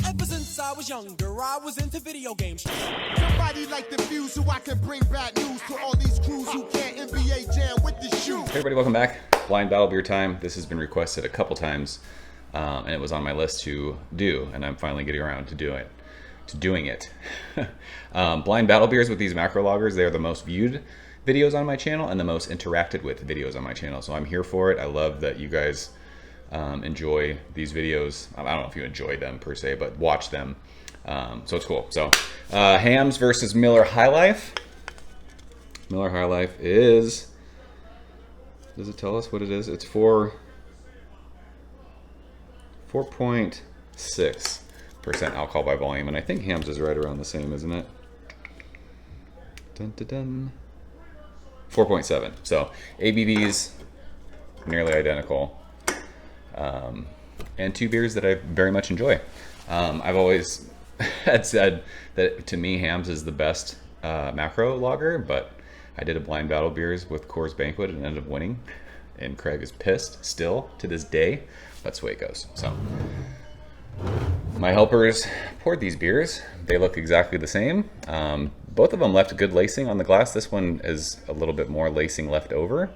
Ever since I was younger, I was into video games. Somebody like the fuse so I can bring bad news to all these crews who can't NBA jam with the shoe. Hey everybody, welcome back. Blind Battle Beer time. This has been requested a couple times, and it was on my list to do, and I'm finally getting around to doing it. Blind Battle Beers with these macro lagers, they're the most viewed videos on my channel and the most interacted with videos on my channel. So I'm here for it. I love that you guys enjoy these videos. I don't know if you enjoy them per se, but watch them. So it's cool. So Hamm's versus Miller High Life. Miller High Life is, does it tell us what it is? It's 4.6% alcohol by volume, and I think Hamm's is right around the same, isn't it? Dun, dun, dun. 4.7. So ABVs nearly identical, and two beers that I very much enjoy. I've always had said that to me Hamm's is the best macro lager, but I did a blind battle beers with Coors Banquet and ended up winning, and Craig is pissed still to this day. That's the way it goes. So my helpers poured these beers. They look exactly the same. Both of them left good lacing on the glass. This one is a little bit more lacing left over.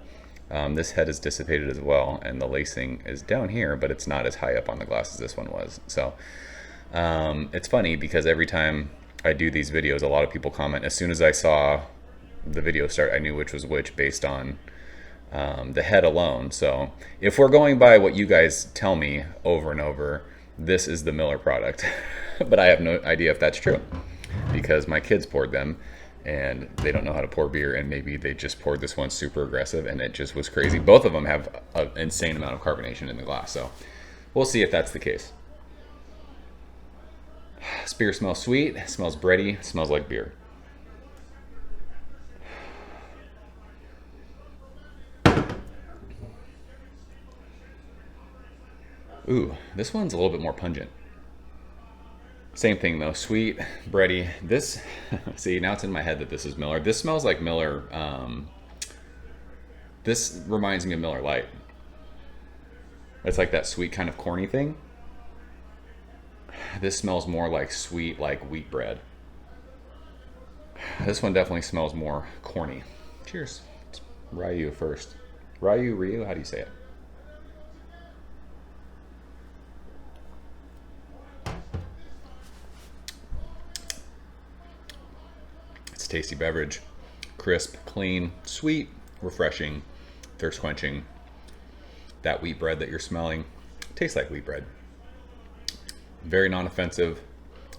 This head is dissipated as well, and the lacing is down here, but it's not as high up on the glass as this one was. So it's funny because every time I do these videos, a lot of people comment. As soon as I saw the video start, I knew which was which based on the head alone. So if we're going by what you guys tell me over and over, this is the Miller product. But I have no idea if that's true, because my kids poured them and they don't know how to pour beer, and maybe they just poured this one super aggressive and it just was crazy. Both of them have an insane amount of carbonation in the glass, so we'll see if that's the case. This beer smells sweet, it smells bready, it smells like beer. Ooh, this one's a little bit more pungent. Same thing though, sweet, bready. This, see, now it's in my head that this is Miller. This smells like Miller. This reminds me of Miller Lite. It's like that sweet kind of corny thing. This smells more like sweet, like wheat bread. This one definitely smells more corny. Cheers. Ryu first. Ryu, how do you say it? It's a tasty beverage. Crisp, clean, sweet, refreshing, thirst quenching. That wheat bread that you're smelling tastes like wheat bread. Very non-offensive,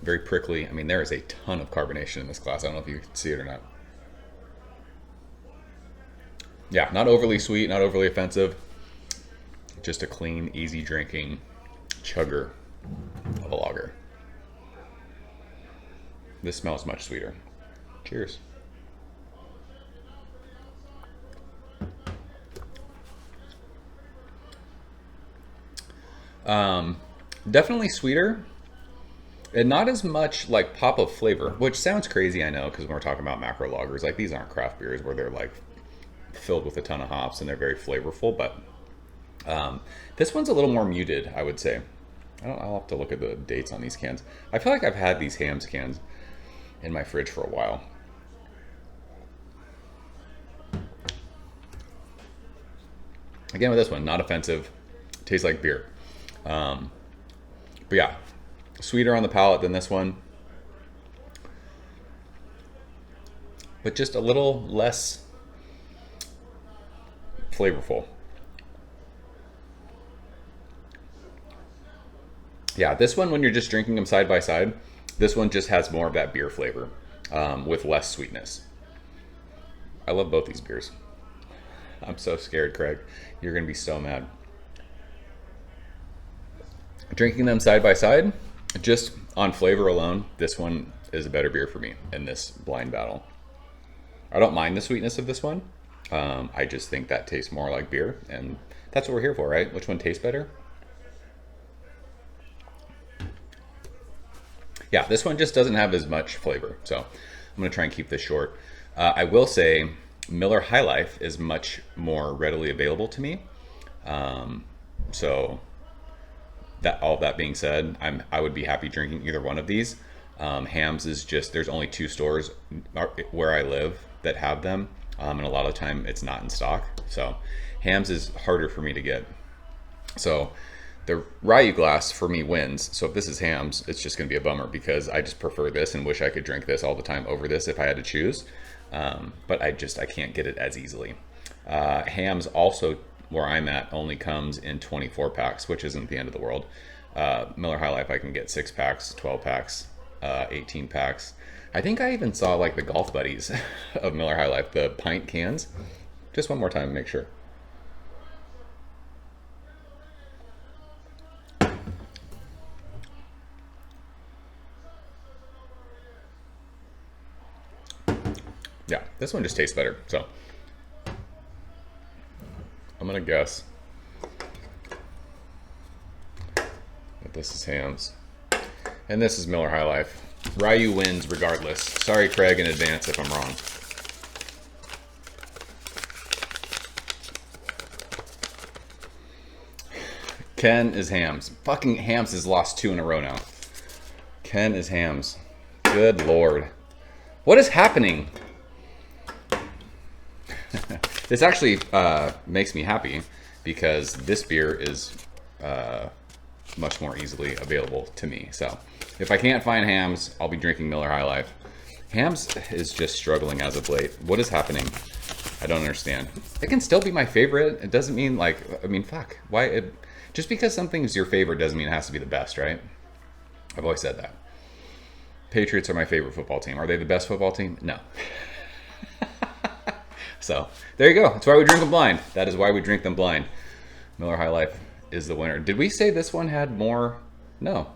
very prickly. I mean, there is a ton of carbonation in this glass. I don't know if you can see it or not. Yeah, not overly sweet, not overly offensive. Just a clean, easy drinking chugger of a lager. This smells much sweeter. Cheers. Definitely sweeter, and not as much like pop of flavor, which sounds crazy, I know, because when we're talking about macro lagers, like these aren't craft beers where they're like filled with a ton of hops and they're very flavorful, but this one's a little more muted, I would say. I'll have to look at the dates on these cans. I feel like I've had these Hamm's cans in my fridge for a while. Again, with this one, not offensive, tastes like beer. But yeah, sweeter on the palate than this one, but just a little less flavorful. Yeah, this one, when you're just drinking them side by side, this one just has more of that beer flavor with less sweetness. I love both these beers. I'm so scared, Craig. You're gonna be so mad. Drinking them side by side, just on flavor alone, this one is a better beer for me in this blind battle. I don't mind the sweetness of this one. I just think that tastes more like beer, and that's what we're here for, right? Which one tastes better? Yeah, this one just doesn't have as much flavor, so I'm gonna try and keep this short. I will say Miller High Life is much more readily available to me. So that all that being said, I would be happy drinking either one of these. Hamm's is just, there's only 2 stores where I live that have them, and a lot of the time it's not in stock. So Hamm's is harder for me to get. So the Ryu glass for me wins. So if this is Hamm's, it's just going to be a bummer because I just prefer this and wish I could drink this all the time over this if I had to choose. But I can't get it as easily. Hamm's also, where I'm at, only comes in 24 packs, which isn't the end of the world. Miller High Life, I can get 6 packs, 12 packs, 18 packs. I think I even saw like the Golf Buddies of Miller High Life, the pint cans. Just one more time, make sure. Yeah, this one just tastes better. So I'm gonna guess that this is Hamm's, and this is Miller High Life. Ryu wins regardless. Sorry, Craig, in advance if I'm wrong. Ken is Hamm's. Fucking Hamm's has lost 2 in a row now. Ken is Hamm's. Good Lord. What is happening? This actually makes me happy because this beer is much more easily available to me. So if I can't find Hamm's, I'll be drinking Miller High Life. Hamm's is just struggling as of late. What is happening? I don't understand. It can still be my favorite. It doesn't mean like, I mean, fuck. Why? Just because something's your favorite doesn't mean it has to be the best, right? I've always said that. Patriots are my favorite football team. Are they the best football team? No. So there you go. That's why we drink them blind. That is why we drink them blind. Miller High Life is the winner. Did we say this one had more? No.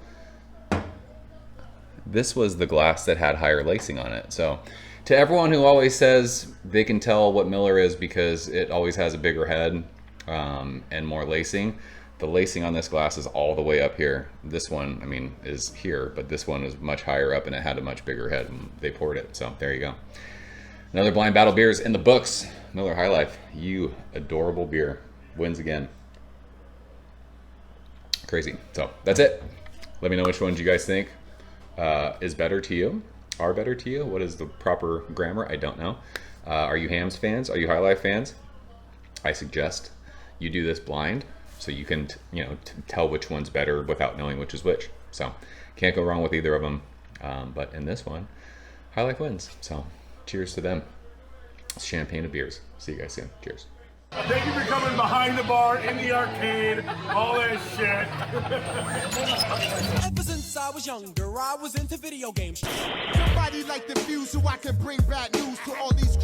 This was the glass that had higher lacing on it. So to everyone who always says they can tell what Miller is because it always has a bigger head and more lacing, the lacing on this glass is all the way up here. This one, I mean, is here, but this one is much higher up and it had a much bigger head and they poured it. So there you go. Another blind battle beers in the books. Miller High Life, you adorable beer, wins again. Crazy. So that's it. Let me know which ones you guys think is better to you, are better to you. What is the proper grammar? I don't know. Are you Hamm's fans? Are you High Life fans? I suggest you do this blind so you can, tell which one's better without knowing which is which. So can't go wrong with either of them. But in this one, High Life wins. So cheers to them. Champagne of beers. See you guys soon. Cheers. Thank you for coming behind the bar, in the arcade, all that shit. Ever since I was younger, I was into video games. Somebody like the Fuse so I can bring bad news to all these